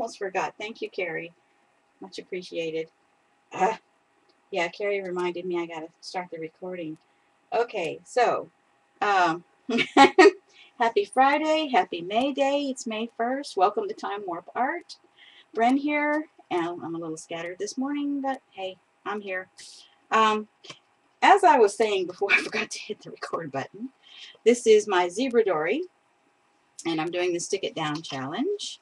almost forgot. Thank you, Carrie. Much appreciated. Yeah, Carrie reminded me I got to start the recording. Okay, so um, happy Friday, happy May Day. It's May 1st. Welcome to Time Warp Art. Bren here, and I'm a little scattered this morning, but hey, I'm here. Um, as I was saying before, I forgot to hit the record button. This is my Zebra Dory, and I'm doing the Stick It Down challenge.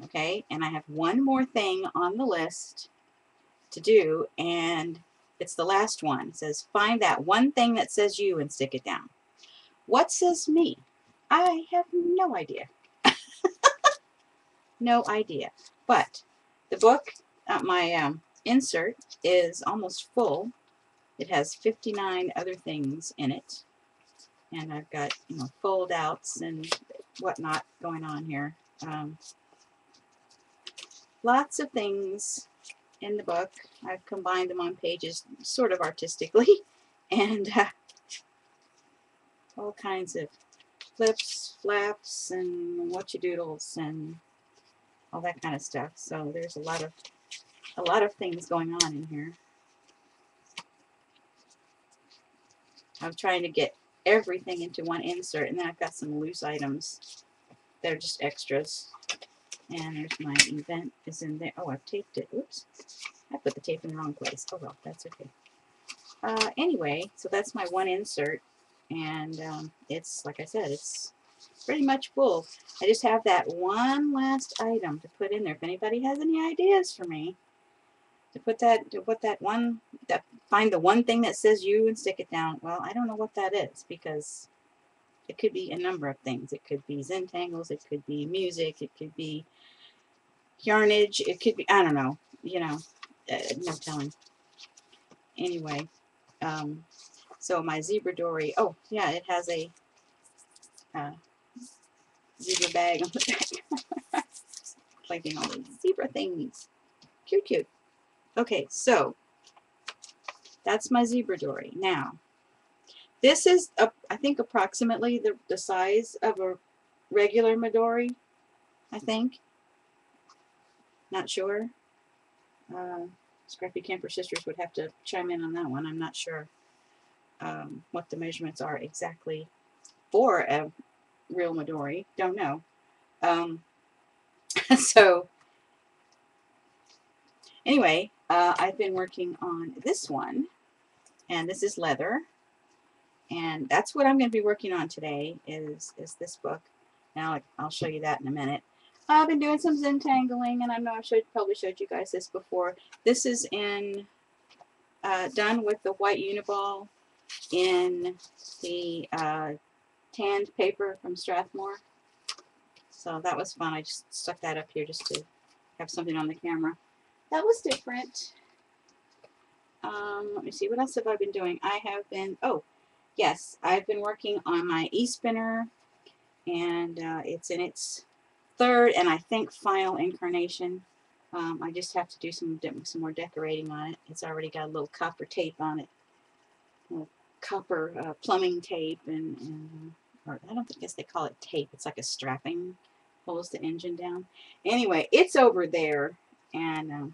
Okay, and I have one more thing on the list to do, and it's the last one. It says, find that one thing that says you and stick it down. What says me? I have no idea. No idea. But the book, my insert, is almost full. It has 59 other things in it. And I've got, fold outs and whatnot going on here. Lots of things in the book. I've combined them on pages sort of artistically, and all kinds of flips, flaps, and whatcha-doodles, and all that kind of stuff. So there's a lot of things going on in here. I'm trying to get everything into one insert, and then I've got some loose items that are just extras. And there's my event is in there. Oh, I've taped it. Oops. I put the tape in the wrong place. Oh well, that's okay. Anyway, so that's my one insert, and it's, like I said, it's pretty much full. I just have that one last item to put in there. If anybody has any ideas for me find the one thing that says you and stick it down. Well, I don't know what that is, because it could be a number of things. It could be Zentangles, it could be music, it could be yarnage, it could be, I don't know, no telling. Anyway, so my Zebra Dory, oh yeah, it has a zebra bag on the back. Collecting all these zebra things. Cute, cute. Okay, so that's my Zebra Dory. Now, this is, I think, approximately the size of a regular Midori, I think. Not sure. Scrappy Camper Sisters would have to chime in on that one. I'm not sure what the measurements are exactly for a real Midori. Don't know. So, anyway, I've been working on this one, and this is leather, and that's what I'm going to be working on today is this book. Now I'll show you that in a minute. I've been doing some Zentangling, and I know I've probably showed you guys this before. This is in done with the white Uniball in the tanned paper from Strathmore. So that was fun. I just stuck that up here just to have something on the camera. That was different. Let me see, what else have I been doing? I have been, oh, yes, I've been working on my e-spinner, and it's in its third and I think final incarnation. I just have to do some more decorating on it. It's already got a little copper tape on it, little copper plumbing tape, or I don't guess they call it tape. It's like a strapping, holds the engine down. Anyway, it's over there, and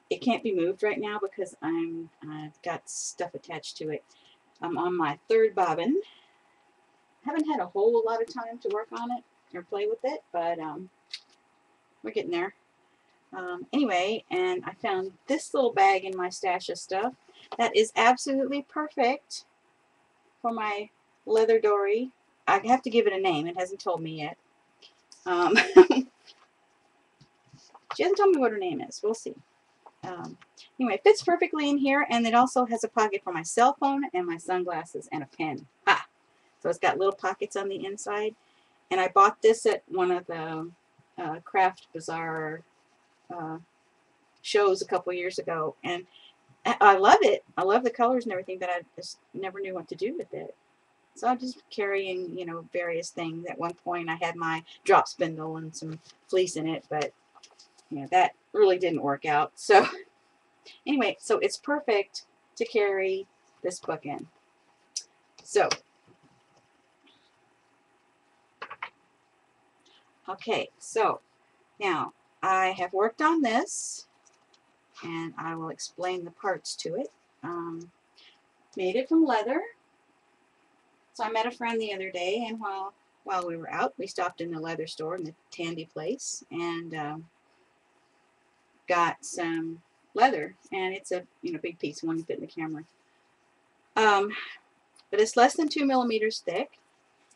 it can't be moved right now because I've got stuff attached to it. I'm on my third bobbin. Haven't had a whole lot of time to work on it or play with it, but we're getting there. Anyway, and I found this little bag in my stash of stuff that is absolutely perfect for my leather dory. I have to give it a name. It hasn't told me yet. She hasn't told me what her name is. We'll see. Anyway, it fits perfectly in here, and it also has a pocket for my cell phone and my sunglasses and a pen. Ah! So it's got little pockets on the inside. And I bought this at one of the Craft Bazaar shows a couple years ago, and I love it. I love the colors and everything, but I just never knew what to do with it. So I'm just carrying, various things. At one point I had my drop spindle and some fleece in it, but that really didn't work out. So anyway, so it's perfect to carry this book in. So, okay, so Now, I have worked on this, and I will explain the parts to it. Made it from leather. So I met a friend the other day, and while we were out, we stopped in the leather store in the Tandy place, and got some leather, and it's a big piece, one to fit in the camera. But it's less than 2 millimeters thick,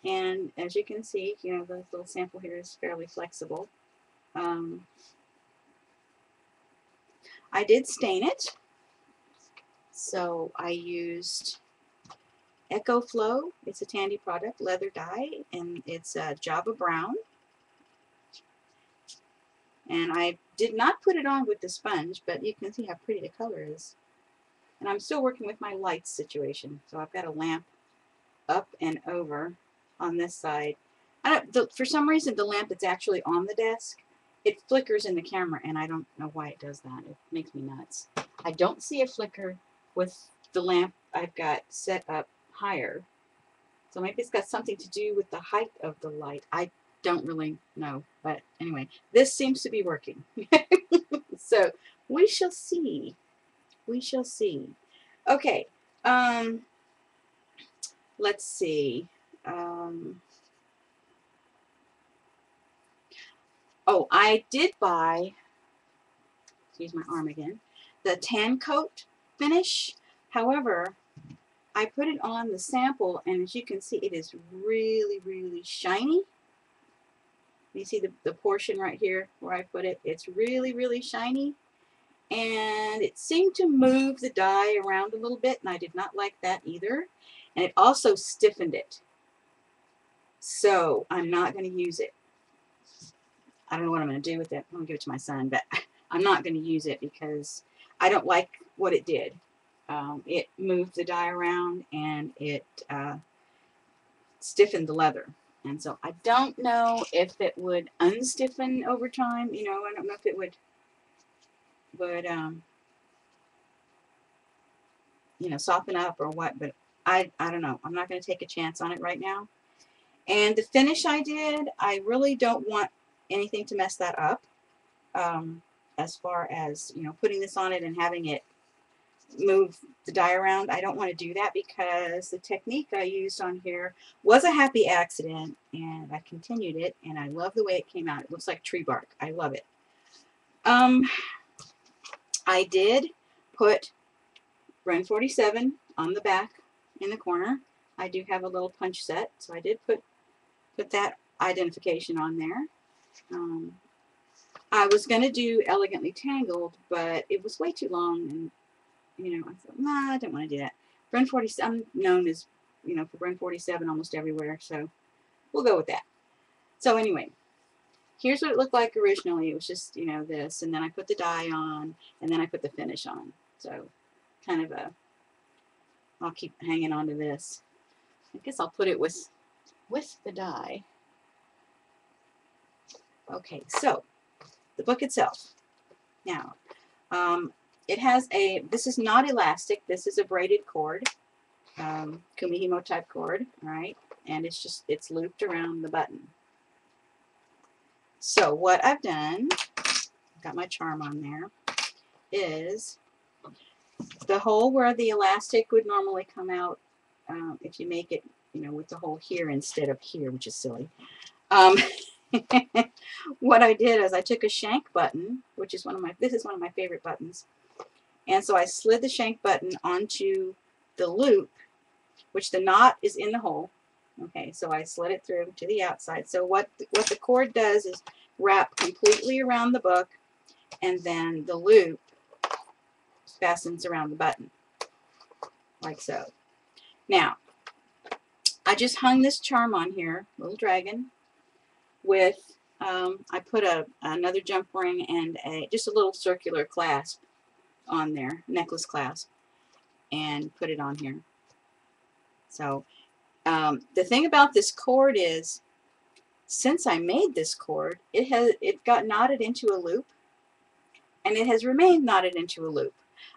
and as you can see, the little sample here is fairly flexible. I did stain it, so I used EcoFlow. It's a Tandy product, leather dye, and it's Java Brown. And I did not put it on with the sponge, but you can see how pretty the color is. And I'm still working with my lights situation, so I've got a lamp up and over on this side. For some reason, the lamp that's actually on the desk, it flickers in the camera, and I don't know why it does that. It makes me nuts. I don't see a flicker with the lamp I've got set up higher. So maybe it's got something to do with the height of the light. I don't really know, but anyway, this seems to be working. So we shall see. We shall see. Okay. Let's see. Oh, I did buy, excuse my arm again, the tan coat finish. However, I put it on the sample, and as you can see, it is really, really shiny. You see the portion right here where I put it? It's really, really shiny. And it seemed to move the dye around a little bit, and I did not like that either. And it also stiffened it. So I'm not going to use it. I don't know what I'm going to do with it. I'm going to give it to my son, but I'm not going to use it because I don't like what it did. It moved the dye around, and it stiffened the leather. And so I don't know if it would unstiffen over time. I don't know if it would soften up or what, but I don't know. I'm not going to take a chance on it right now. And the finish I did, I really don't want anything to mess that up. As far as, putting this on it and having it move the dye around, I don't want to do that because the technique I used on here was a happy accident, and I continued it, and I love the way it came out. It looks like tree bark. I love it. I did put Bren 47 on the back in the corner. I do have a little punch set, so I did put that identification on there. I was going to do Elegantly Tangled, but it was way too long, and I thought, nah, I don't want to do that. Bren 47, I'm known as, for Bren 47 almost everywhere, so we'll go with that. So anyway, here's what it looked like originally. It was just, this, and then I put the dye on, and then I put the finish on. So kind of I'll keep hanging on to this. I guess I'll put it with the dye. Okay, so the book itself. Now, it has this is not elastic, this is a braided cord, Kumihimo type cord, all right, and it's looped around the button. So what I've done, got my charm on there, is the hole where the elastic would normally come out, if you make it, with the hole here instead of here, which is silly. What I did is I took a shank button, which is this is one of my favorite buttons, and so I slid the shank button onto the loop, which the knot is in the hole. Okay, so I slid it through to the outside. So what the cord does is wrap completely around the book, and then the loop fastens around the button, like so. Now, I just hung this charm on here, little dragon, with, I put another jump ring and just a little circular clasp on there, necklace clasp, and put it on here. So the thing about this cord is, since I made this cord, it got knotted into a loop, and it has remained knotted into a loop.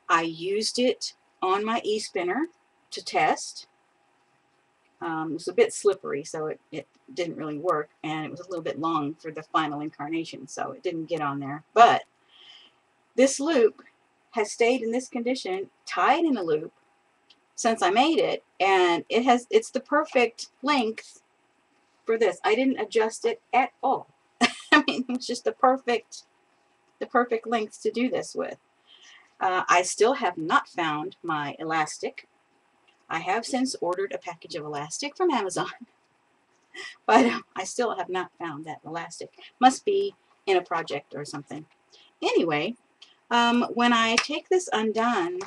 I used it on my e-spinner to test, It was a bit slippery, so it didn't really work, and it was a little bit long for the final incarnation, so it didn't get on there. But this loop has stayed in this condition, tied in a loop, since I made it, and it's the perfect length for this. I didn't adjust it at all. I mean, it's just the perfect length to do this with. I still have not found my elastic. I have since ordered a package of elastic from Amazon, but I still have not found that elastic. Must be in a project or something. Anyway, when I take this undone,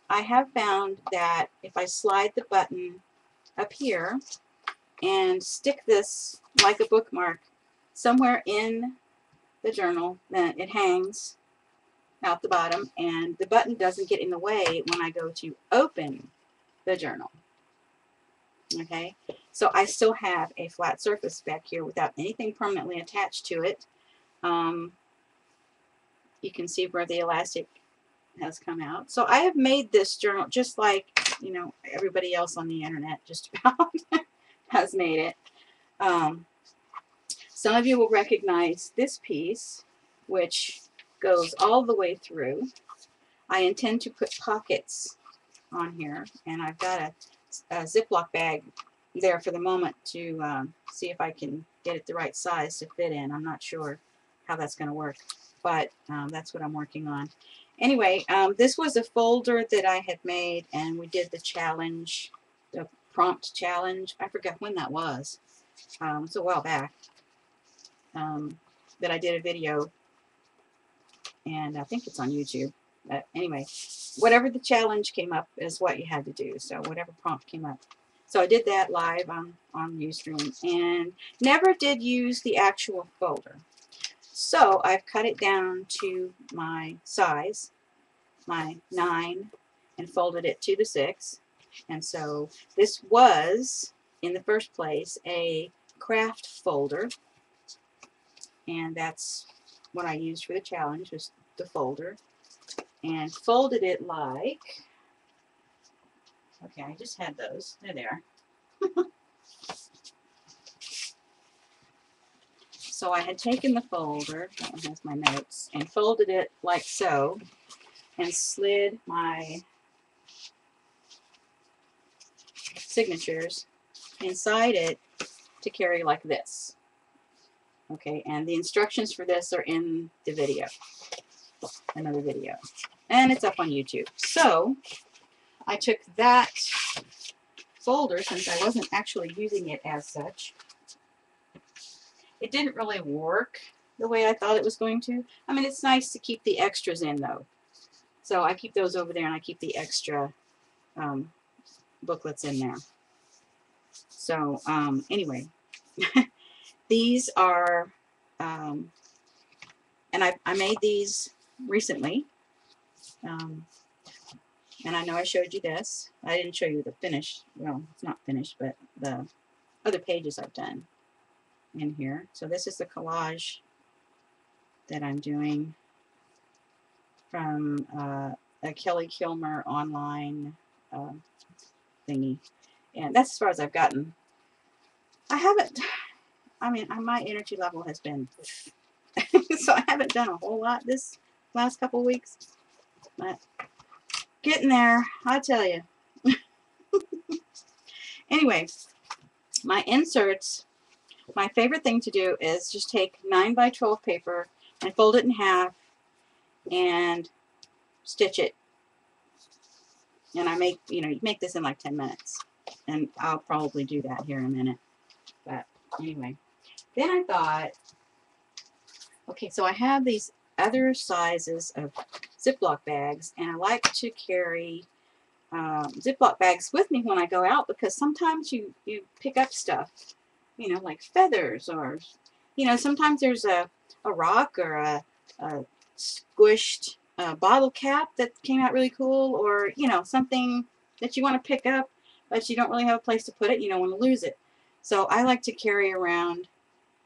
I have found that if I slide the button up here and stick this like a bookmark somewhere in the journal, then it hangs out the bottom, and the button doesn't get in the way when I go to open the journal. Okay, so I still have a flat surface back here without anything permanently attached to it. You can see where the elastic has come out. So I have made this journal just like, you know, everybody else on the internet just about has made it. Some of you will recognize this piece, which goes all the way through. I intend to put pockets on here, and I've got a Ziploc bag there for the moment to see if I can get it the right size to fit in. I'm not sure how that's going to work, but that's what I'm working on. Anyway, this was a folder that I had made, and we did the challenge, the prompt challenge. I forgot when that was. It's a while back that I did a video, and I think it's on YouTube. But anyway, whatever the challenge came up is what you had to do. So whatever prompt came up. So I did that live on Ustream, and never did use the actual folder. So I've cut it down to my size, my 9, and folded it to the 6. And so this was, in the first place, a craft folder, and that's what I used for the challenge, was the folder, and folded it like, okay, I just had those, they're there. So I had taken the folder, that one has my notes, and folded it like so, and slid my signatures inside it to carry like this. Okay, and the instructions for this are in the video, another video, and it's up on YouTube. So I took that folder, since I wasn't actually using it as such. It didn't really work the way I thought it was going to. I mean, it's nice to keep the extras in, though. So I keep those over there, and I keep the extra booklets in there. So anyway, these are, and I made these recently. And I know I showed you this. I didn't show you the finished, well, it's not finished, but the other pages I've done in here. So this is the collage that I'm doing from a Kelly Kilmer online thingy. And that's as far as I've gotten. I haven't, I mean, my energy level has been, so I haven't done a whole lot this last couple weeks. But getting there, I tell you. Anyway, my inserts, my favorite thing to do is just take 9x12 paper and fold it in half and stitch it. And I make, you know, you make this in like 10 minutes. And I'll probably do that here in a minute. But anyway, then I thought, okay, so I have these other sizes of Ziploc bags, and I like to carry Ziploc bags with me when I go out, because sometimes you pick up stuff, you know, like feathers, or, you know, sometimes there's a rock or a squished bottle cap that came out really cool, or, you know, something that you want to pick up, but you don't really have a place to put it, you don't want to lose it. So I like to carry around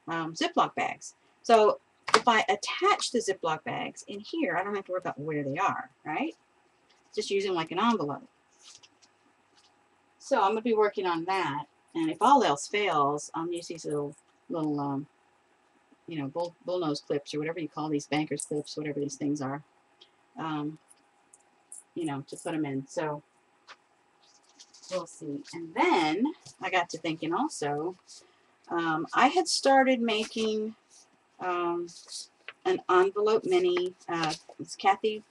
Ziploc bags. So if I attach the Ziploc bags in here, I don't have to worry about where they are, right? Just using like an envelope. So I'm going to be working on that. And if all else fails, I'll use these little you know, bullnose clips or whatever you call these, banker's clips, whatever these things are, you know, to put them in. So we'll see. And then I got to thinking also, I had started making an envelope mini. It's Kathy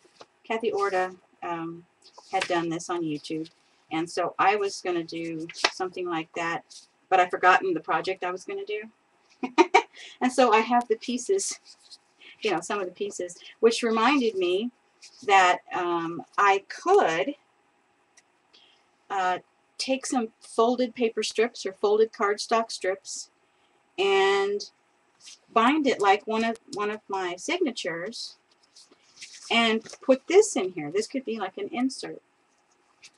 Orta had done this on YouTube. And so I was going to do something like that, but I'd forgotten the project I was going to do. And so I have the pieces, you know, some of the pieces, which reminded me that I could take some folded paper strips or folded cardstock strips and bind it like one of my signatures and put this in here. This could be like an insert,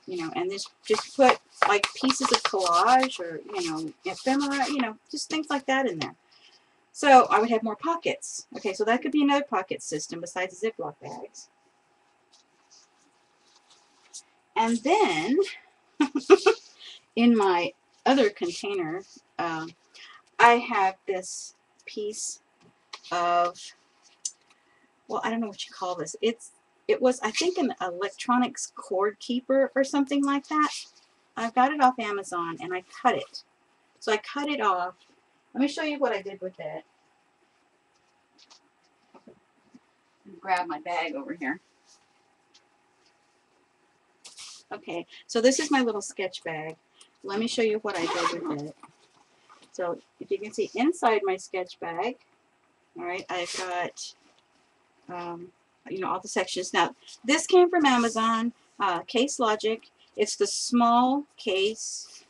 you know, and this just put like pieces of collage or, you know, ephemera, you know, just things like that in there. So I would have more pockets. Okay, so that could be another pocket system besides the Ziploc bags. And then in my other container, I have this piece of, well, I don't know what you call this. It was, I think, an electronics cord keeper or something like that. I got it off Amazon and I cut it. So I cut it off. Let me show you what I did with it. Grab my bag over here. Okay, so this is my little sketch bag. Let me show you what I did with it. So if you can see inside my sketch bag, all right, I've got, you know, all the sections. Now, this came from Amazon, Case Logic. It's the small case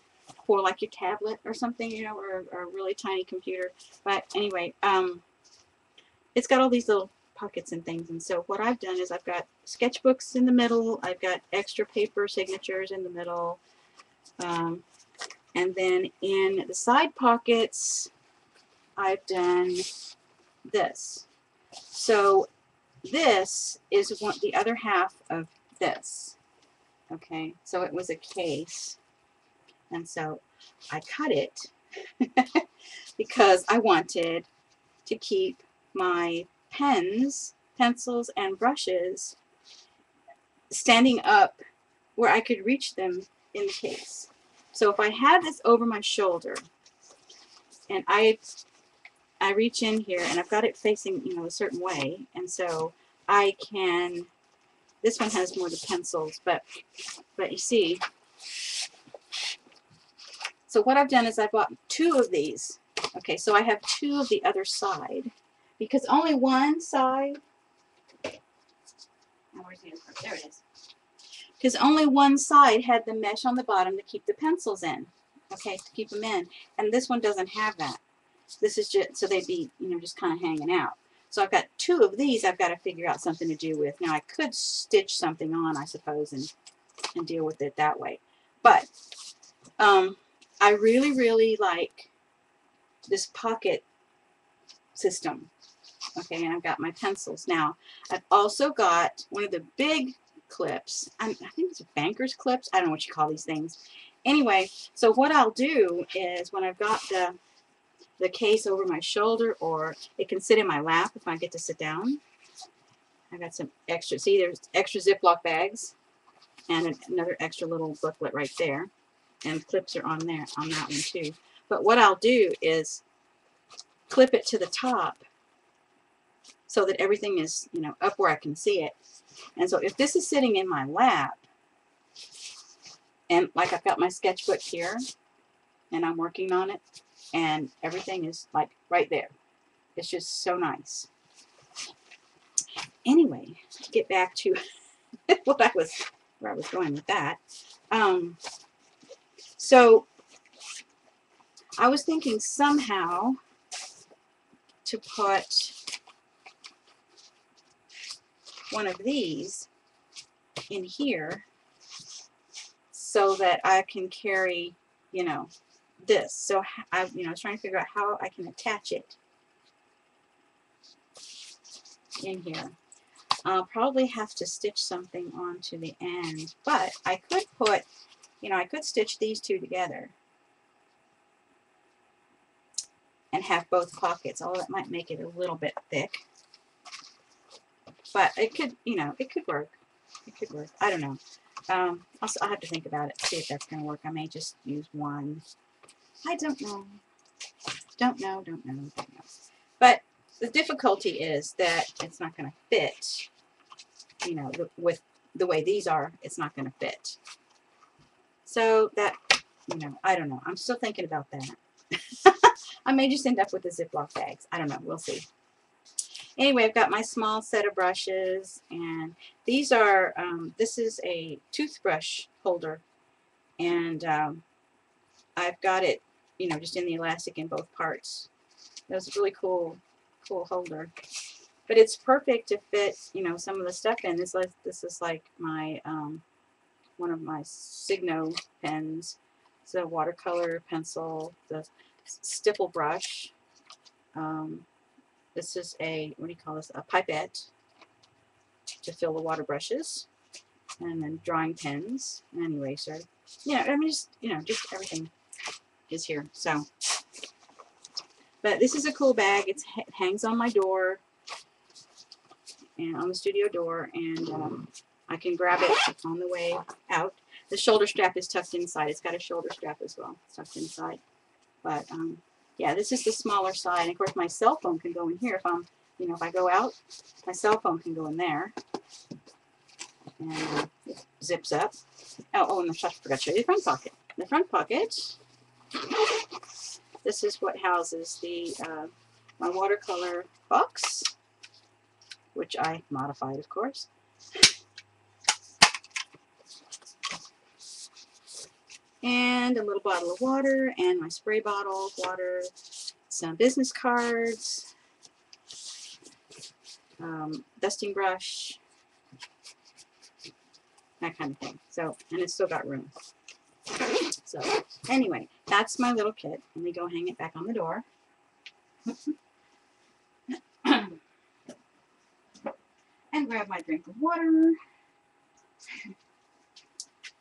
for like your tablet or something, you know, or a really tiny computer. But anyway, it's got all these little pockets and things. And so what I've done is I've got sketchbooks in the middle. I've got extra paper signatures in the middle. And then in the side pockets, I've done this. So this is the other half of this. Okay, so it was a case. And so I cut it because I wanted to keep my pens, pencils, and brushes standing up where I could reach them in the case. So if I had this over my shoulder and I reach in here and I've got it facing, you know, a certain way, and so I can, this one has more of the pencils, but you see, so what I've done is I bought 2 of these. Okay, so I have 2 of the other side because only one side, where's the insert? There it is. Because only one side had the mesh on the bottom to keep the pencils in, okay, to keep them in, and this one doesn't have that. This is just so they'd be, you know, just kind of hanging out. So I've got 2 of these I've got to figure out something to do with. Now I could stitch something on, I suppose, and deal with it that way. But I really, really like this pocket system. Okay, and I've got my pencils. Now, I've also got one of the big clips. I think it's a banker's clips. I don't know what you call these things. Anyway, so what I'll do is when I've got the case over my shoulder, or it can sit in my lap if I get to sit down. I got some extra, see, there's extra Ziploc bags and another extra little booklet right there. And clips are on there, on that one too. But what I'll do is clip it to the top so that everything is, you know, up where I can see it. And so if this is sitting in my lap, and like I've got my sketchbook here, and I'm working on it, and everything is like right there. It's just so nice. Anyway, to get back to where I was going with that. So I was thinking somehow to put one of these in here so that I can carry, you know, this. So I was trying to figure out how I can attach it in here. I'll probably have to stitch something onto the end, but I could put, you know, I could stitch these 2 together. and have both pockets. Although that might make it a little bit thick, but it could, you know, it could work. It could work. I don't know. I'll have to think about it, see if that's going to work. I may just use one. I don't know. Don't know. But the difficulty is that it's not going to fit. You know, with the way these are, it's not going to fit. So that, you know, I don't know. I'm still thinking about that. I may just end up with the Ziploc bags. I don't know. We'll see. Anyway, I've got my small set of brushes, and these are, this is a toothbrush holder, and I've got it, you know, just in the elastic in both parts. That was a really cool holder. But it's perfect to fit, you know, some of the stuff in. This is like my, one of my Signo pens. It's a watercolor pencil, the stipple brush. This is a, what do you call this, a pipette to fill the water brushes. And then drawing pens and eraser. You know, I mean, just, you know, just everything is here. So, but this is a cool bag. It hangs on my door and on the studio door, and I can grab it on the way out. The shoulder strap is tucked inside. It's got a shoulder strap as well. It's tucked inside. But yeah, this is the smaller side. And of course, my cell phone can go in here if I'm, you know, if I go out, my cell phone can go in there. And it zips up. Oh, and I forgot to show you the front pocket. The front pocket. This is what houses the my watercolor box, which I modified, of course. And a little bottle of water, and my spray bottle of water, some business cards, dusting brush, that kind of thing. So, and it's still got room. So, anyway, that's my little kit. Let me go hang it back on the door. And grab my drink of water.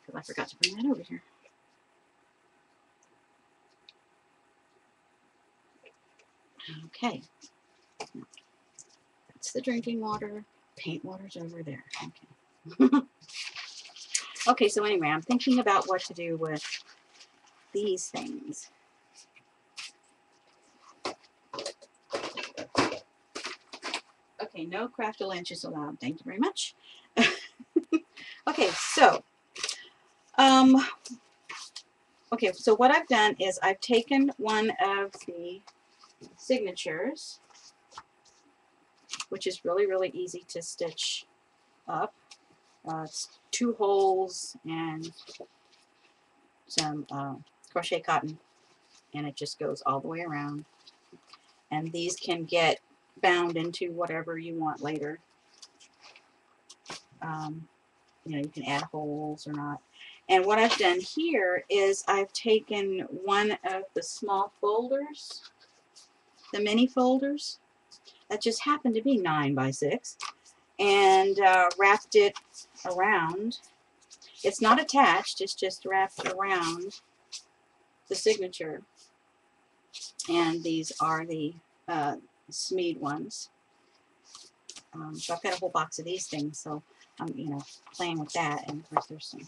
Because I forgot to bring that over here. Okay. That's the drinking water. Paint water's over there. Okay. Okay, so anyway, I'm thinking about what to do with these things. Okay, no Craft-A-Lunches allowed. Thank you very much. Okay, so, okay, so what I've done is I've taken one of the signatures, which is really, really easy to stitch up. It's 2 holes and some crochet cotton, and it just goes all the way around. And these can get bound into whatever you want later. You know, you can add holes or not. And what I've done here is I've taken one of the small folders, the mini folders, that just happened to be 9 by 6, and wrapped it around. It's not attached, it's just wrapped around the signature. And these are the Smeed ones. So I've got a whole box of these things, so I'm, you know, playing with that. And of course there's some,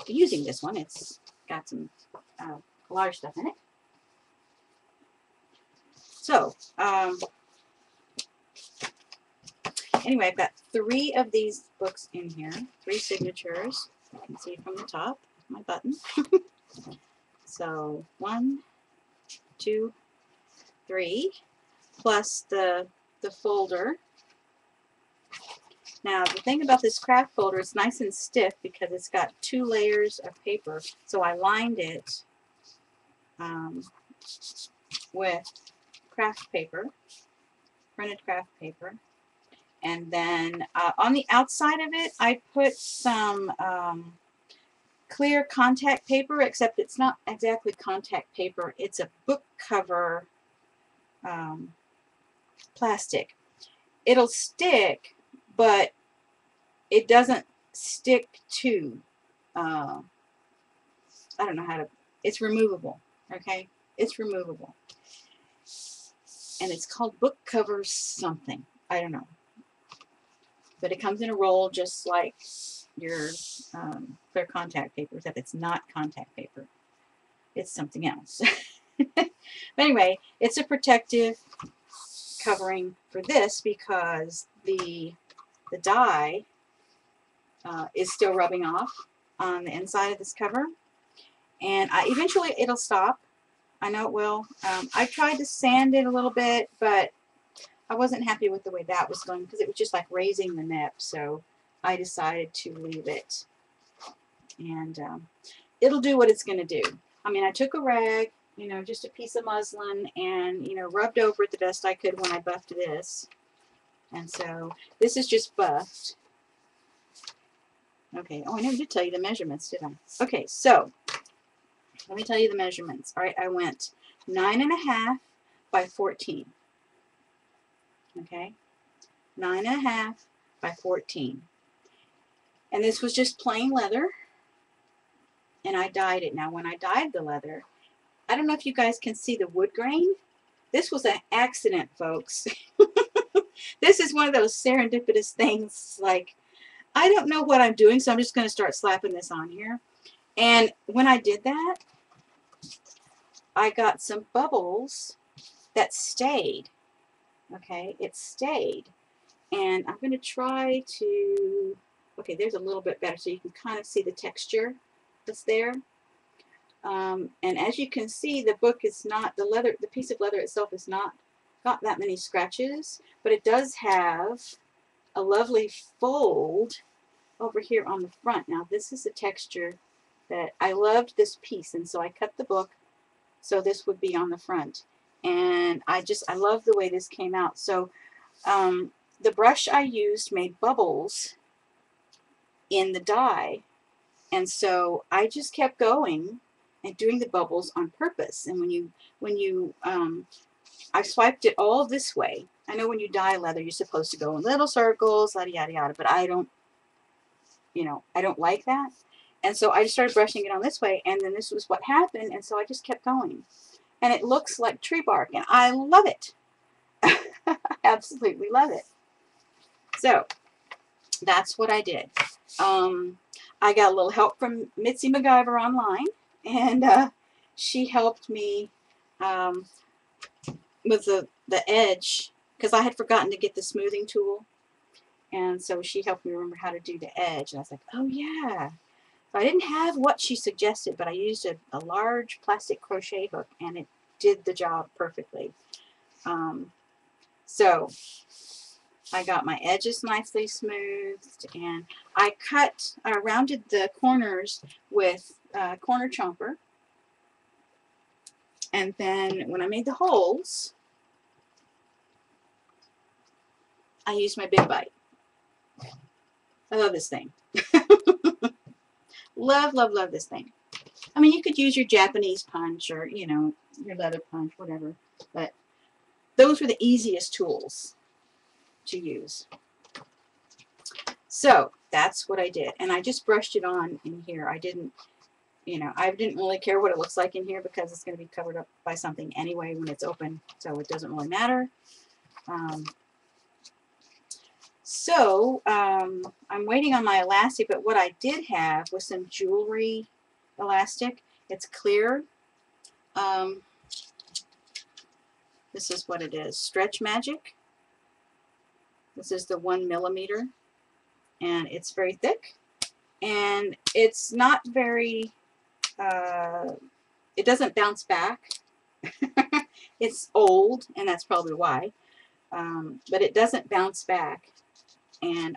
using this one, it's got some collage stuff in it. So, anyway, I've got 3 of these books in here, 3 signatures. You can see from the top, my button. So 1, 2, 3, plus the folder. Now, the thing about this craft folder, it's nice and stiff because it's got 2 layers of paper. So I lined it with craft paper, printed craft paper. And then on the outside of it, I put some clear contact paper, except it's not exactly contact paper. It's a book cover plastic. It'll stick, but it doesn't stick to, I don't know how to, it's removable, okay? It's removable. And it's called book cover something. I don't know. But it comes in a roll just like your clear contact paper, except it's not contact paper. It's something else. But anyway, it's a protective covering for this because the dye is still rubbing off on the inside of this cover. And eventually it'll stop. I know it will. I tried to sand it a little bit, but I wasn't happy with the way that was going because it was just like raising the nip. So I decided to leave it. And it'll do what it's going to do. I mean, I took a rag, you know, just a piece of muslin, and, you know, rubbed over it the best I could when I buffed this. And so this is just buffed. Okay. Oh, I never did tell you the measurements, did I? Okay, so let me tell you the measurements. All right, I went 9.5 by 14. Okay, 9.5 by 14. And this was just plain leather. And I dyed it. Now, when I dyed the leather, I don't know if you guys can see the wood grain. This was an accident, folks. This is one of those serendipitous things, like, I don't know what I'm doing, so I'm just going to start slapping this on here. And when I did that, I got some bubbles that stayed. Okay, it stayed. And I'm going to try to, okay, there's a little bit better, so you can kind of see the texture that's there. And as you can see, the book is not, the piece of leather itself is not got that many scratches, but it does have a lovely fold over here on the front. Now, this is a texture that I loved this piece, and so I cut the book so this would be on the front. And I love the way this came out. So the brush I used made bubbles in the dye, and so I just kept going and doing the bubbles on purpose. And I swiped it all this way. I know when you dye leather, you're supposed to go in little circles, yada yada yada, but I don't, you know, I don't like that. And so I just started brushing it on this way, and then this was what happened, and so I just kept going. And it looks like tree bark, and I love it. I absolutely love it. So that's what I did. I got a little help from Mitzi MacGyver online, and she helped me with the edge, because I had forgotten to get the smoothing tool, and so she helped me remember how to do the edge. And I was like, oh yeah. So I didn't have what she suggested, but I used a large plastic crochet hook, and it did the job perfectly. So I got my edges nicely smoothed, and I rounded the corners with corner chomper. And then when I made the holes, I used my big bite. I love this thing. Love, love, love this thing. I mean, you could use your Japanese punch or, you know, your leather punch, whatever. But those were the easiest tools to use. So that's what I did. And I just brushed it on in here. I didn't, you know, I didn't really care what it looks like in here because it's going to be covered up by something anyway when it's open. So it doesn't really matter. I'm waiting on my elastic, but what I did have was some jewelry elastic. It's clear. This is what it is. Stretch Magic. This is the 1 millimeter, and it's very thick, and it's not very, it doesn't bounce back. It's old, and that's probably why, but it doesn't bounce back, and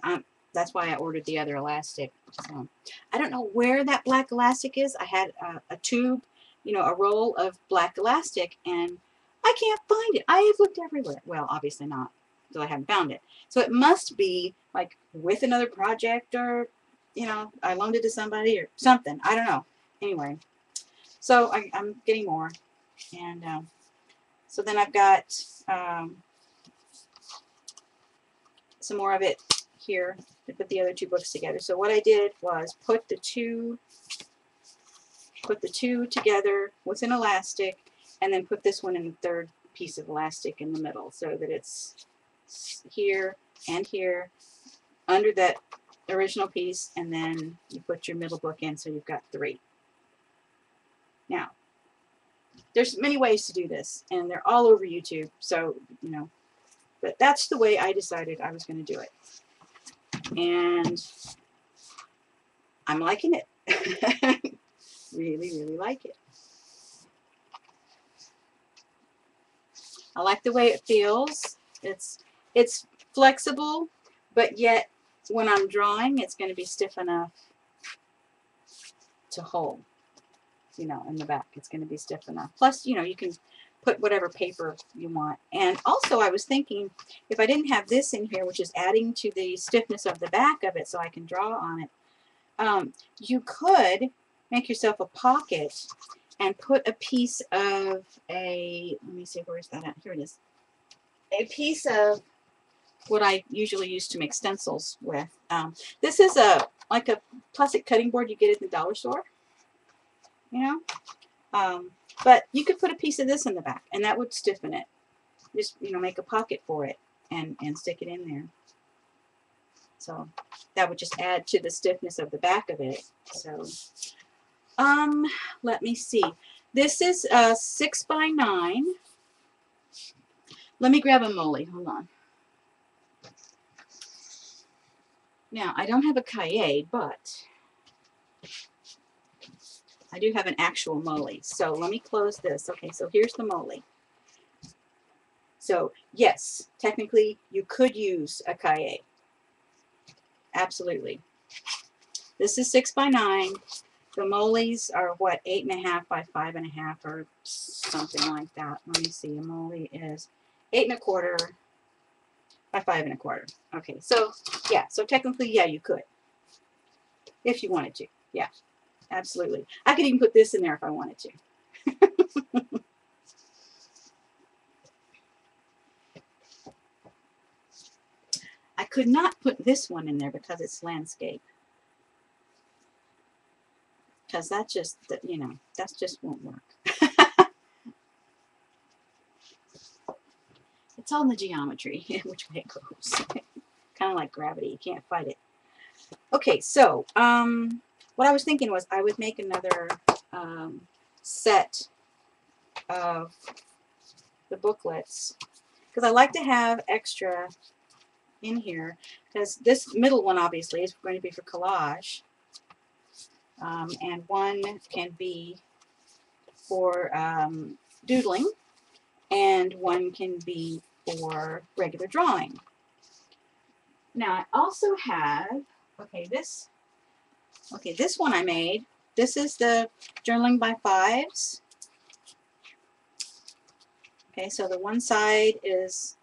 that's why I ordered the other elastic. So, I don't know where that black elastic is. I had a tube, you know, a roll of black elastic, and I can't find it. I have looked everywhere. Well, obviously not, so I haven't found it. So it must be like with another project, or, you know, I loaned it to somebody or something. I don't know. Anyway, so I'm getting more, and so then I've got some more of it here to put the other two books together. So what I did was put the two together with an elastic, and then put this one in the third piece of elastic in the middle so that it's here and here under that original piece, and then you put your middle book in, so you've got 3. Now, there's many ways to do this, and they're all over YouTube, so, you know, but that's the way I decided I was going to do it. And I'm liking it. Really, really like it. I like the way it feels. It's flexible, but yet when I'm drawing, it's going to be stiff enough to hold. You know, in the back, it's going to be stiff enough. Plus, you know, you can put whatever paper you want. And also, I was thinking, if I didn't have this in here, which is adding to the stiffness of the back of it so I can draw on it, you could make yourself a pocket and put a piece of a, let me see, where's that at? Here it is. A piece of what I usually use to make stencils with. This is like a plastic cutting board you get at the dollar store, you know. But you could put a piece of this in the back, and that would stiffen it. Just, you know, make a pocket for it and stick it in there. So that would just add to the stiffness of the back of it. So, let me see. This is 6 by 9. Let me grab a Moly. Hold on. Now, I don't have a Cahiers, but I do have an actual Moly. So let me close this. Okay, so here's the Moly. So, yes, technically, you could use a Cahiers. Absolutely. This is 6 by 9. The Molys are, what, 8.5 by 5.5 or something like that. Let me see. A Moly is 8.25 by 5.25. Okay, so, yeah. So, technically, yeah, you could. If you wanted to. Yeah, absolutely. I could even put this in there if I wanted to. I could not put this one in there because it's landscape. Because that just, you know, that just won't work. It's all in the geometry, which way it goes. Kind of like gravity, you can't fight it. Okay, so what I was thinking was I would make another set of the booklets, because I like to have extra in here, because this middle one obviously is going to be for collage, and one can be for doodling, and one can be for regular drawing. Now I also have, this one I made. This is the journaling by 5s. Okay, so the one side is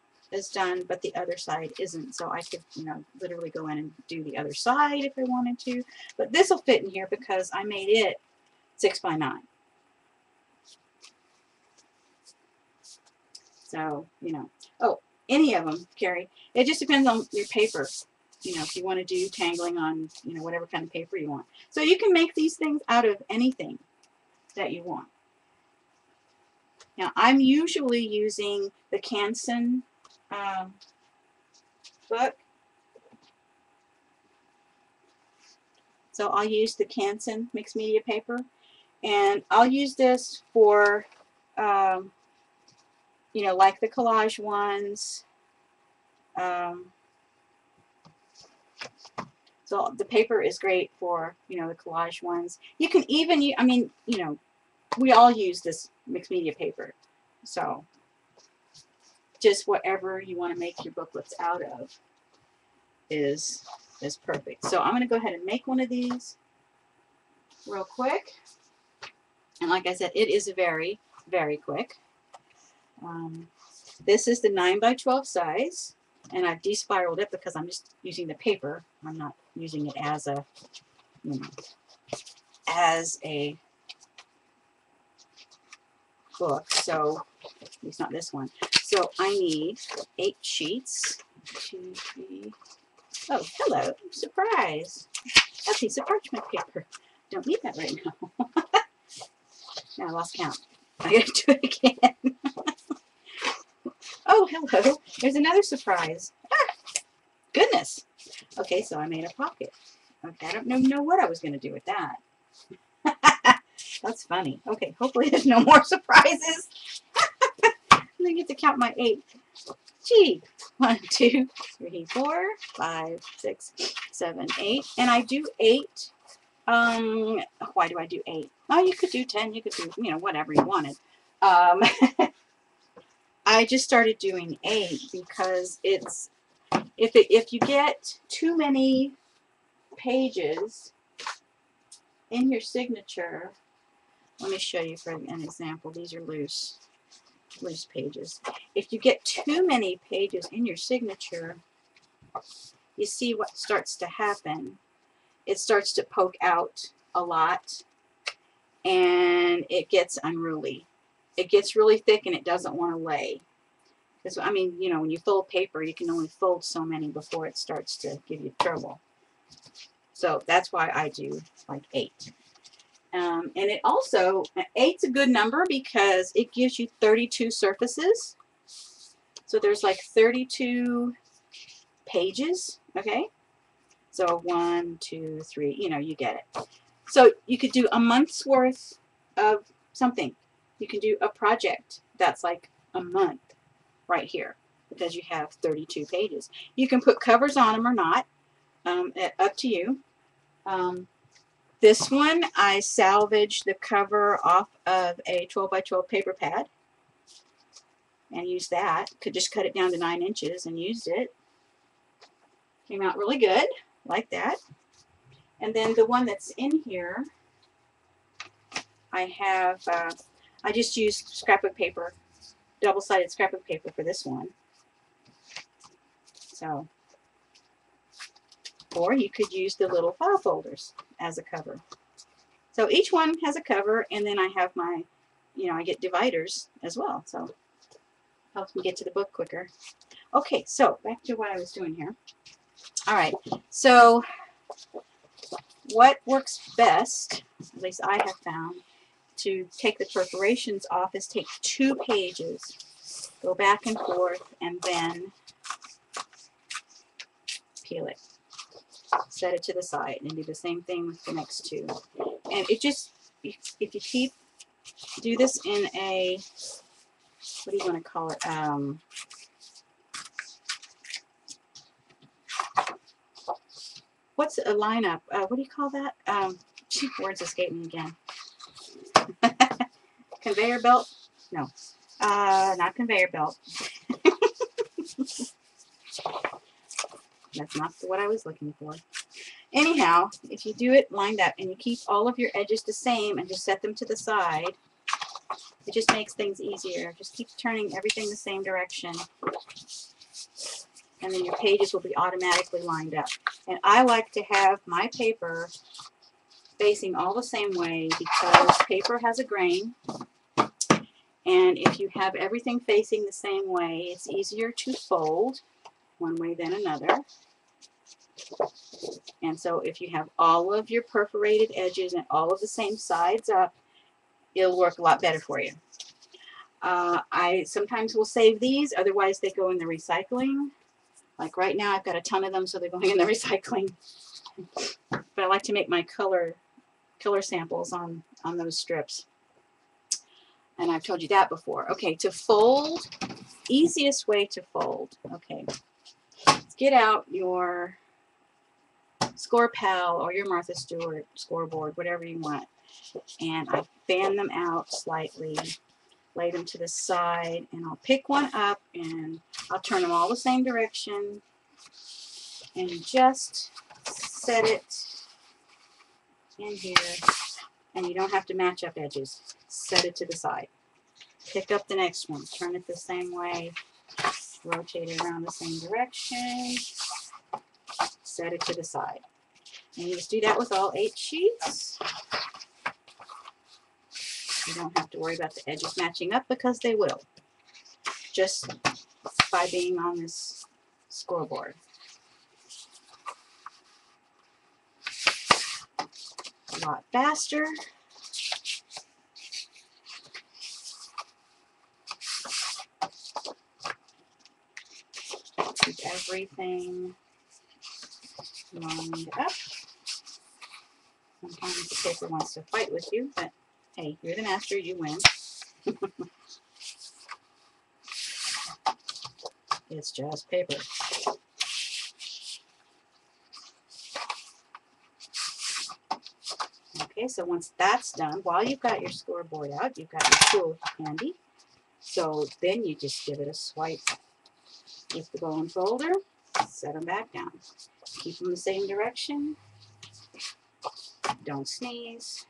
done, but the other side isn't. So I could, you know, literally go in and do the other side if I wanted to. But this will fit in here because I made it 6 by 9. So, you know. Oh, any of them, Carrie. It just depends on your paper. You know, if you want to do tangling on, you know, whatever kind of paper you want. So you can make these things out of anything that you want. Now, I'm usually using the Canson book. So I'll use the Canson mixed media paper. And I'll use this for, you know, like the collage ones. So the paper is great for, you know, the collage ones. You can even, I mean, you know, we all use this mixed media paper. So just whatever you want to make your booklets out of is perfect. So I'm going to go ahead and make one of these real quick. And like I said, it is very, very quick. This is the 9 by 12 size. And I've de-spiraled it because I'm just using the paper. I'm not using it as a, you know, as a book. So, at least not this one. So I need 8 sheets. 2, 3. Oh, hello. Surprise. A piece of parchment paper. Don't need that right now. Now I lost count. I gotta do it again. Oh, hello. There's another surprise. Ah, goodness. Okay, so I made a pocket. Okay, I don't know what I was going to do with that. That's funny. Okay, hopefully there's no more surprises. I get to count my 8. Gee. 1, 2, 3, 4, 5, 6, 7, 8. And I do 8. Why do I do 8? Oh, you could do 10. You could do, whatever you wanted. I just started doing 8 because it's, if you get too many pages in your signature, let me show you for an example. These are loose pages. If you get too many pages in your signature, you see what starts to happen. It starts to poke out a lot, and it gets unruly. It gets really thick, and it doesn't want to lay. Because, I mean, when you fold paper, you can only fold so many before it starts to give you trouble. So that's why I do like 8. And it also, 8's a good number because it gives you 32 surfaces. So there's like 32 pages, okay? So 1, 2, 3, you get it. So you could do a month's worth of something. You can do a project that's like a month right here because you have 32 pages. You can put covers on them or not, up to you. This one, I salvaged the cover off of a 12 by 12 paper pad and used that. Could just cut it down to 9 inches and used it. Came out really good, like that. And then the one that's in here, I have, I just used scrapbook paper, double-sided scrapbook paper for this one. So, or you could use the little file folders as a cover. So each one has a cover, and then I have my, I get dividers as well. So helps me get to the book quicker. Okay, so back to what I was doing here. All right, so what works best, at least I have found, to take the perforations off is take 2 pages, go back and forth, and then peel it. Set it to the side and do the same thing with the next 2. And it just, if you do this in a, what do you want to call it? What's a lineup? What do you call that? Words escape me again. Conveyor belt? No. Not conveyor belt. That's not what I was looking for. Anyhow, if you do it lined up and you keep all of your edges the same and just set them to the side, it just makes things easier. Just keep turning everything the same direction, and then your pages will be automatically lined up. And I like to have my paper facing all the same way because paper has a grain, and if you have everything facing the same way, it's easier to fold one way than another. And so if you have all of your perforated edges and all of the same sides up, it'll work a lot better for you. I sometimes will save these, otherwise they go in the recycling. Like right now I've got a ton of them, so they're going in the recycling. But I like to make my color samples on those strips. And I've told you that before. Okay, to fold, easiest way to fold. Okay, let's get out your ScorePal or your Martha Stewart scoreboard, whatever you want. And I fan them out slightly, lay them to the side, and I'll pick one up and I'll turn them all the same direction and just set it in here. And you don't have to match up edges. Set it to the side. Pick up the next one, turn it the same way, rotate it around the same direction, set it to the side. And you just do that with all 8 sheets. You don't have to worry about the edges matching up because they will, just by being on this scoreboard. A lot faster. everything lined up. Sometimes the paper wants to fight with you, but hey, you're the master, you win. It's just paper. Okay, so once that's done, while you've got your scoreboard out, you've got your tool handy. So then you just give it a swipe with the bone folder, set them back down. Keep them the same direction. Don't sneeze.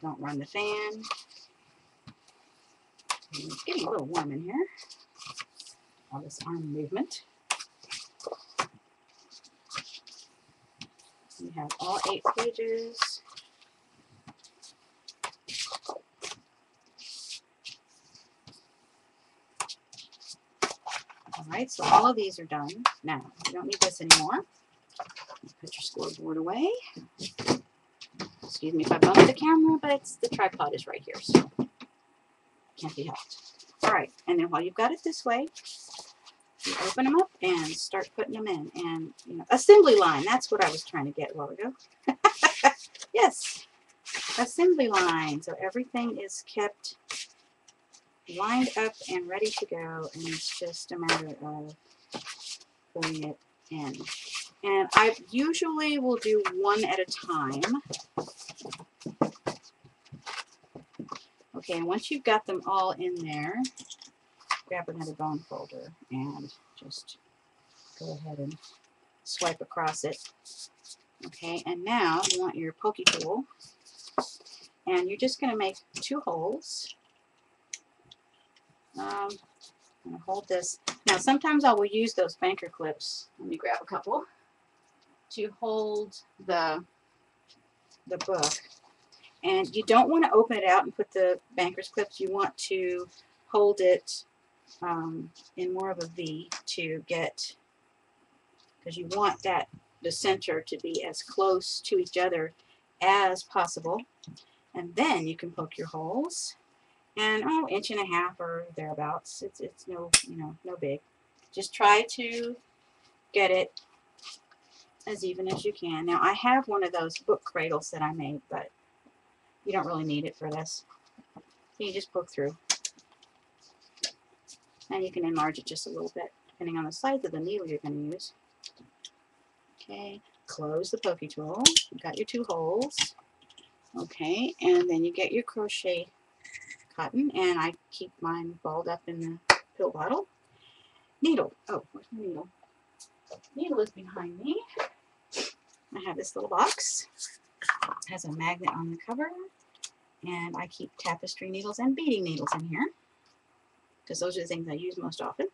Don't run the fan. It's getting a little warm in here. All this arm movement. We have all 8 pages. Alright, so all of these are done. Now, you don't need this anymore. Put your scoreboard away. Excuse me if I bump the camera, but the tripod is right here, so can't be helped. Alright, and then while you've got it this way, you open them up and start putting them in. And, you know, assembly line, that's what I was trying to get a while ago. Yes, assembly line. So everything is kept lined up and ready to go, and it's just a matter of putting it in. And I usually will do one at a time. Okay, and once you've got them all in there, grab another bone folder and just go ahead and swipe across it. Okay, and now you want your pokey tool, and you're just going to make 2 holes. I'm going to hold this. Now, sometimes I will use those banker clips. Let me grab a couple to hold the book. And you don't want to open it out and put the banker's clips. You want to hold it in more of a V to get, because you want the center to be as close to each other as possible. And then you can poke your holes. And 1.5 inches or thereabouts. It's no, you know, no big. Just try to get it as even as you can. Now I have one of those book cradles that I made, but you don't really need it for this. You just poke through. And you can enlarge it just a little bit, depending on the size of the needle you're going to use. Okay, close the pokey tool. You've got your 2 holes. Okay, and then you get your crochet cotton, and I keep mine balled up in the pill bottle. Needle. Oh, where's my needle? Needle is behind me. I have this little box. It has a magnet on the cover, and I keep tapestry needles and beading needles in here because those are the things I use most often.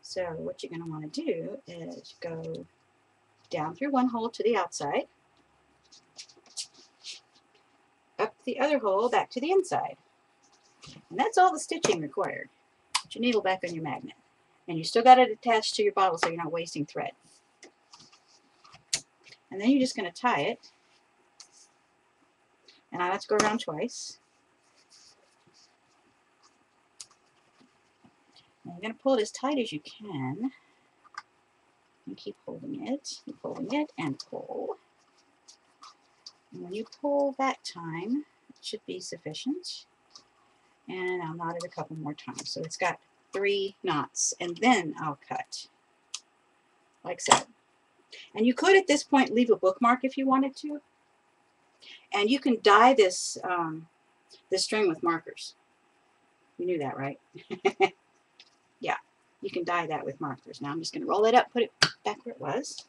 So what you're going to want to do is go down through one hole to the outside, up the other hole back to the inside. And that's all the stitching required. Put your needle back on your magnet. And you still got it attached to your bottle so you're not wasting thread. And then you're just going to tie it. And I like to go around twice. And you're going to pull it as tight as you can. And keep holding it. Keep holding it and pull. And when you pull that time, it should be sufficient. And I'll knot it a couple more times. So it's got 3 knots. And then I'll cut. Like so. And you could at this point leave a bookmark if you wanted to. And you can dye this, this string with markers. You knew that, right? Yeah, you can dye that with markers. Now I'm just going to roll it up, put it back where it was.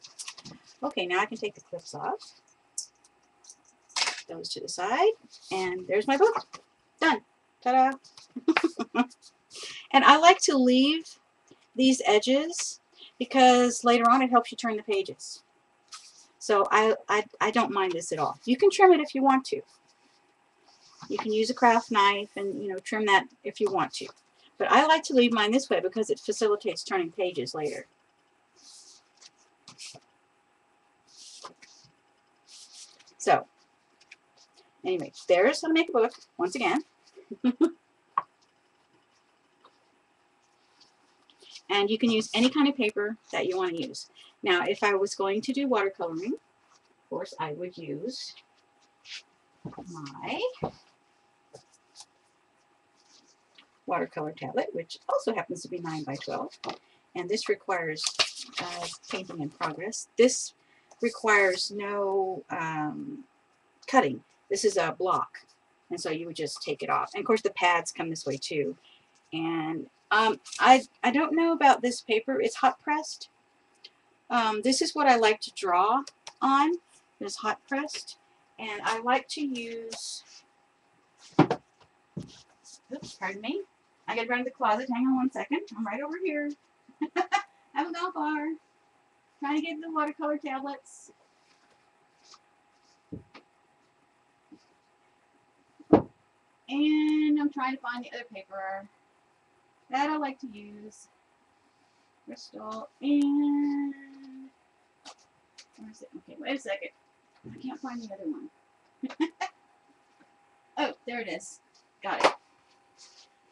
Okay, now I can take the clips off. Those to the side. And there's my book. Done. Ta-da! And I like to leave these edges because later on it helps you turn the pages. So I don't mind this at all. You can trim it if you want to. You can use a craft knife and, you know, trim that if you want to. But I like to leave mine this way because it facilitates turning pages later. So, anyway, there's how to make a book, once again. And you can use any kind of paper that you want to use. Now, if I was going to do watercoloring, of course, I would use my watercolor tablet, which also happens to be 9 by 12. And this requires painting in progress. This requires no cutting. This is a block. And so you would just take it off. And of course the pads come this way too. And I don't know about this paper. It's hot pressed. This is what I like to draw on. It's hot pressed. And I like to use, oops, pardon me. I gotta run to the closet. Hang on one second. I'm right over here. Haven't gone far. Trying to get the watercolor tablets. And I'm trying to find the other paper that I like to use. Bristol and where is it? Okay, wait a second. I can't find the other one. Oh, there it is. Got it.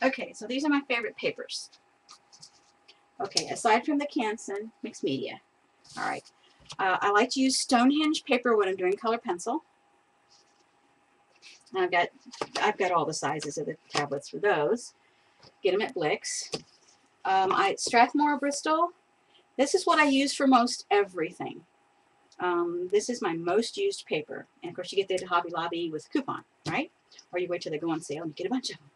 Okay, so these are my favorite papers. Okay, aside from the Canson mixed media. All right. I like to use Stonehenge paper when I'm doing color pencil. And I've got all the sizes of the tablets for those. Get them at Blick's. Strathmore Bristol. This is what I use for most everything. This is my most used paper. And of course you get that at Hobby Lobby with a coupon, right? Or you wait till they go on sale and you get a bunch of them.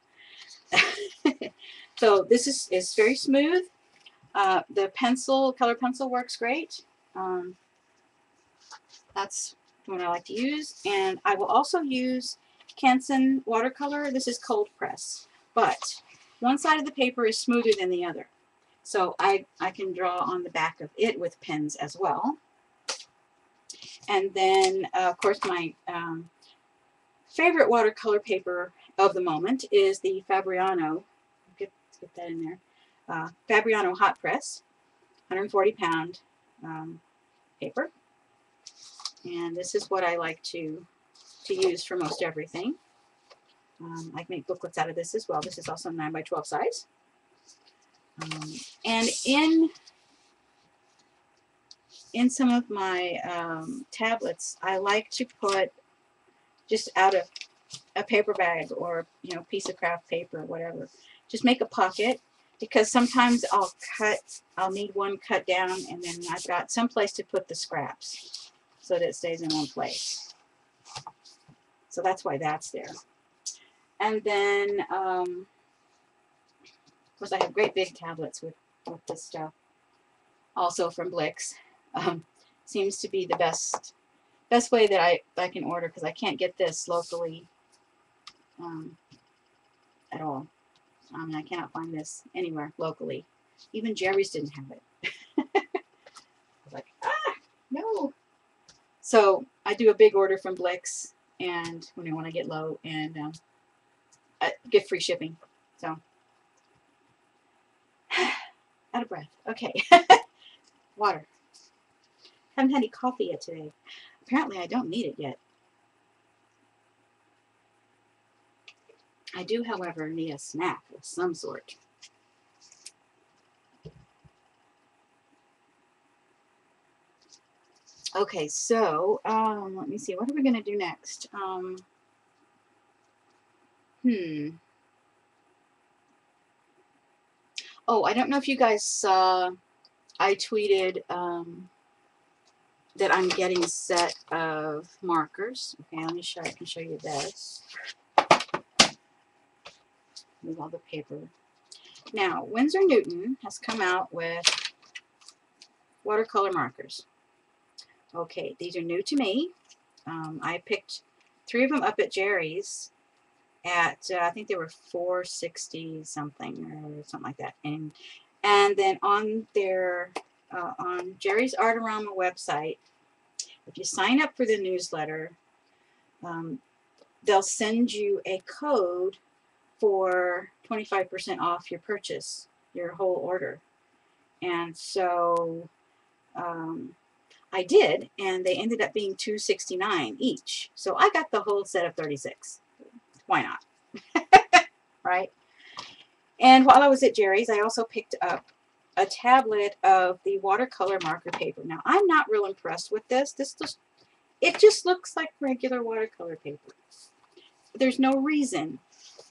So this is very smooth. The color pencil works great. That's what I like to use. And I will also use Canson watercolor. This is cold press. But one side of the paper is smoother than the other. So I can draw on the back of it with pens as well. And then, of course, my favorite watercolor paper of the moment is the Fabriano. Let's get that in there. Fabriano Hot Press, 140-pound paper. And this is what I like to use for most everything. I can make booklets out of this as well. This is also 9 by 12 size. And in some of my tablets, I like to put just out of a paper bag or piece of craft paper or whatever. Just make a pocket, because sometimes I'll need one cut down, and then I've got some place to put the scraps so that it stays in one place. So that's why that's there. And then, of course, I have great big tablets with this stuff. Also from Blick's. Seems to be the best way that I can order, because I can't get this locally at all. I cannot find this anywhere locally. Even Jerry's didn't have it. I was like, no. So I do a big order from Blick's, and when I get low, and I get free shipping. So out of breath. Okay. Water. Haven't had any coffee yet today. Apparently I don't need it yet. I do, however, need a snack of some sort. Okay, so let me see. What are we going to do next? Oh, I don't know if you guys saw, I tweeted that I'm getting a set of markers. Okay, let me show. I can show you this. Move all the paper. Now, Winsor Newton has come out with watercolor markers. Okay, these are new to me. I picked 3 of them up at Jerry's at I think they were $4.60 something or something like that. And then on their on Jerry's Artarama website, if you sign up for the newsletter, they'll send you a code for 25% off your purchase, your whole order. And so I did, and they ended up being $2.69 each. So I got the whole set of 36. Why not? Right? And while I was at Jerry's, I also picked up a tablet of the watercolor marker paper. Now, I'm not real impressed with this. It just looks like regular watercolor paper. There's no reason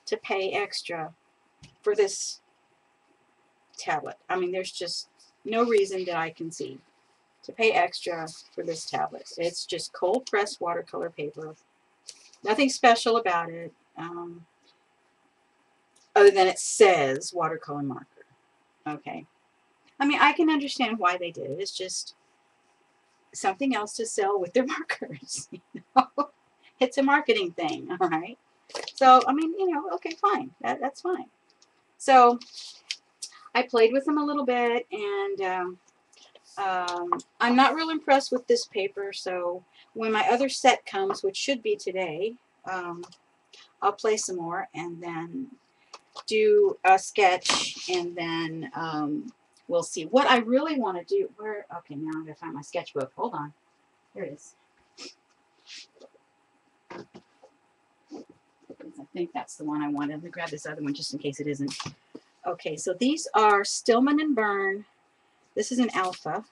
to pay extra for this tablet. I mean, there's just no reason that I can see to pay extra for this tablet. It's just cold pressed watercolor paper. Nothing special about it, other than it says watercolor marker. Okay. I mean, I can understand why they did it. It's just something else to sell with their markers. You know? It's a marketing thing, all right? So, I mean, you know, okay, fine. That's fine. So, I played with them a little bit, and I'm not real impressed with this paper, so when my other set comes, which should be today, I'll play some more and then do a sketch, and then we'll see. What I really want to do, okay, now I'm going to find my sketchbook. Hold on. There it is. I think that's the one I wanted. Let me grab this other one just in case it isn't. Okay, so these are Stillman and Birn. This is an alpha.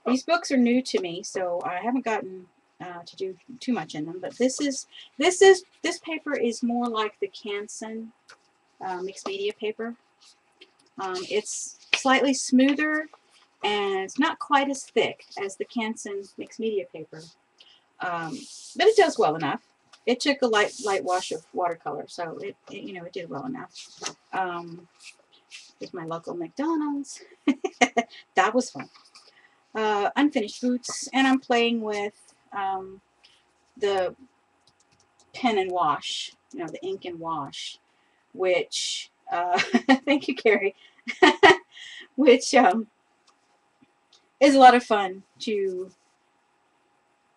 These books are new to me, so I haven't gotten to do too much in them. But this paper is more like the Canson mixed media paper. It's slightly smoother, and it's not quite as thick as the Canson mixed media paper, but it does well enough. It took a light wash of watercolor, so it you know, it did well enough. Here's my local McDonald's. That was fun. Unfinished Boots, and I'm playing with the pen and wash, you know, the ink and wash, which thank you, Carrie. Which is a lot of fun to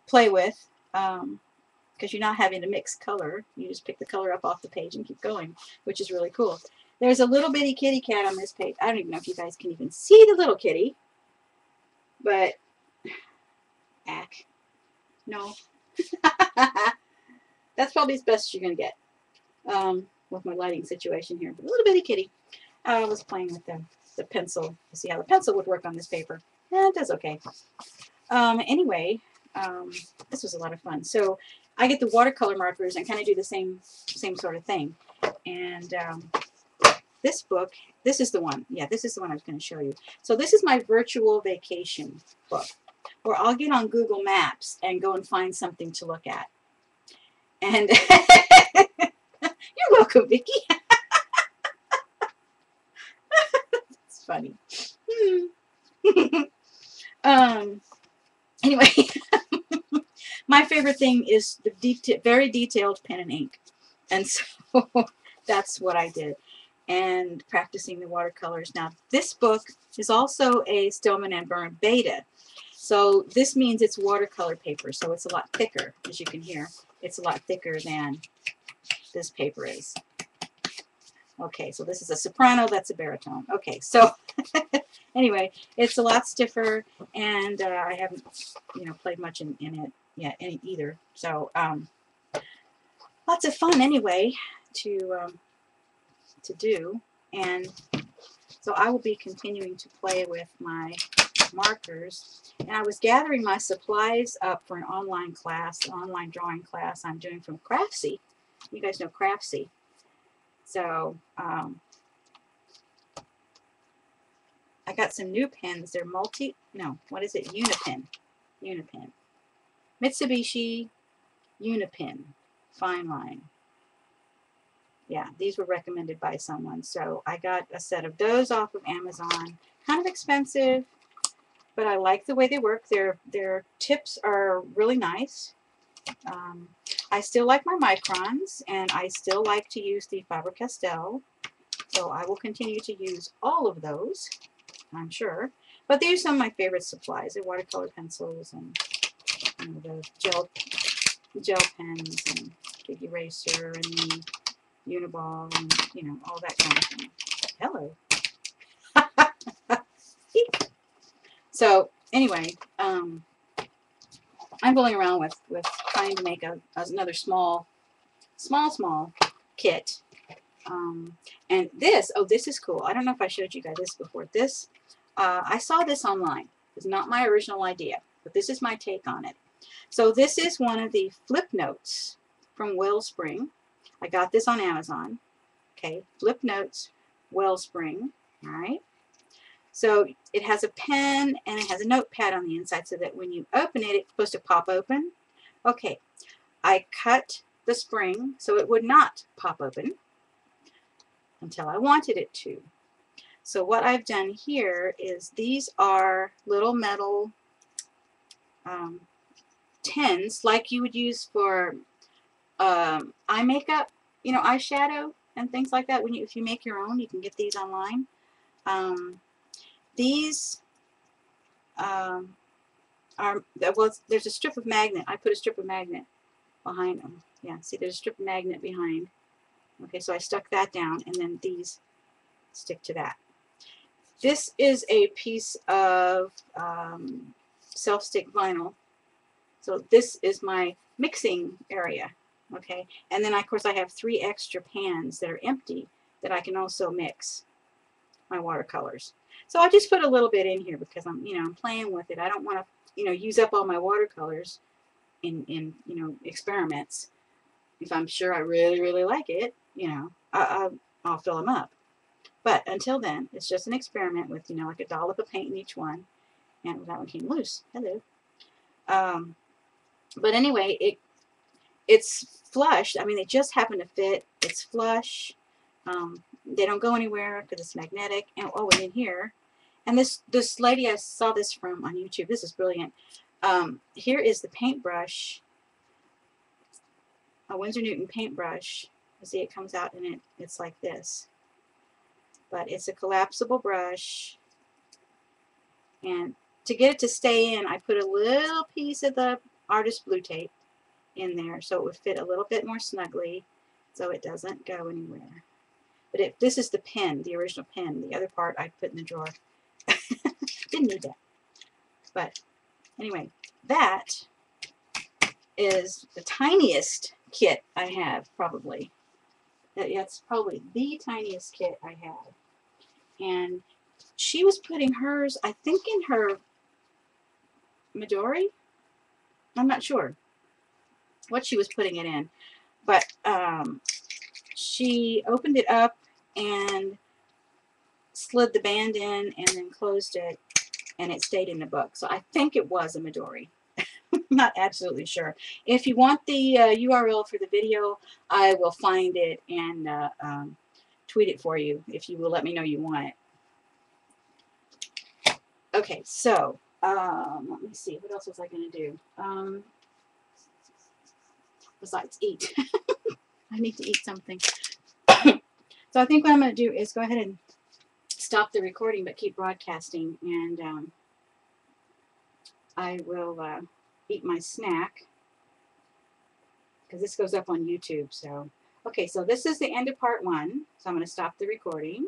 play with, because you're not having to mix color. You just pick the color up off the page and keep going, which is really cool. There's a little bitty kitty cat on this page. I don't even know if you guys can even see the little kitty, but no. That's probably as best you're going to get with my lighting situation here. But a little bitty kitty. I was playing with the pencil to see how the pencil would work on this paper. It does okay. Anyway, this was a lot of fun. So I get the watercolor markers and kind of do the same sort of thing. And this book, this is the one. Yeah, this is the one I was going to show you. So this is my virtual vacation book, where I'll get on Google Maps and go and find something to look at. And you're welcome, Vicki. It's funny. Anyway, my favorite thing is the very detailed pen and ink, and so that's what I did, and practicing the watercolors. Now, this book is also a Stillman and Birn beta, so this means it's watercolor paper, so it's a lot thicker, as you can hear. It's a lot thicker than this paper is. Okay, so this is a soprano, that's a baritone. Okay, so anyway, it's a lot stiffer, and I haven't, you know, played much in it yet either. So lots of fun anyway to do, and so I will be continuing to play with my markers. And I was gathering my supplies up for an online class, an online drawing class I'm doing from Craftsy. You guys know Craftsy. So I got some new pens. They're Unipin. Mitsubishi Unipin fine line. Yeah, these were recommended by someone. So I got a set of those off of Amazon. Kind of expensive, but I like the way they work. Their tips are really nice. I still like my microns, and I still like to use the Faber-Castell, so I will continue to use all of those, I'm sure. But these are some of my favorite supplies: the watercolor pencils, and you know, the gel pens, and big eraser, and the Uniball, and you know, all that kind of thing. Hello. So anyway, I'm going around with trying to make another small kit And this, oh, this is cool. I don't know if I showed you guys this before. This, I saw this online. It's not my original idea, but this is my take on it. So this is one of the flip notes from Wellspring. I got this on Amazon. Okay, flip notes, Wellspring. All right. So it has a pen and it has a notepad on the inside so that when you open it, it's supposed to pop open. Okay, I cut the spring so it would not pop open until I wanted it to. So what I've done here is these are little metal tins like you would use for eye makeup, you know, eyeshadow and things like that. When you, if you make your own, you can get these online. These are, well, there's a strip of magnet. I put a strip of magnet behind them. Yeah, see, there's a strip of magnet behind. Okay, so I stuck that down, and then these stick to that. This is a piece of self-stick vinyl. So this is my mixing area. Okay, and then of course I have 3 extra pans that are empty that I can also mix my watercolors. So I just put a little bit in here because I'm, you know, I'm playing with it. I don't want to, you know, use up all my watercolors in you know, experiments. If I'm sure I really like it, you know, I'll fill them up. But until then, it's just an experiment with, you know, like a dollop of paint in each one. And that one came loose. Hello. But anyway, it's flush. I mean, they just happen to fit. It's flush. They don't go anywhere because it's magnetic. And oh, and in here, and this lady, I saw this from on YouTube. This is brilliant. Here is the paintbrush, a Winsor Newton paintbrush. You see, it comes out and it's like this. But it's a collapsible brush. And to get it to stay in, I put a little piece of the artist blue tape in there so it would fit a little bit more snugly so it doesn't go anywhere. But this is the pen, the original pen. The other part I put in the drawer. Didn't need that. But anyway, that is the tiniest kit I have, probably. That's probably the tiniest kit I have. And she was putting hers, I think, in her Midori. I'm not sure what she was putting it in. But she opened it up and slid the band in and then closed it, and it stayed in the book. So I think it was a Midori. Not absolutely sure. If you want the URL for the video, I will find it and tweet it for you if you will let me know you want it. Okay, so let me see. What else was I going to do? Besides eat. I need to eat something. So I think what I'm going to do is go ahead and stop the recording but keep broadcasting, and I will eat my snack because this goes up on YouTube. So okay, so this is the end of part 1, so I'm going to stop the recording.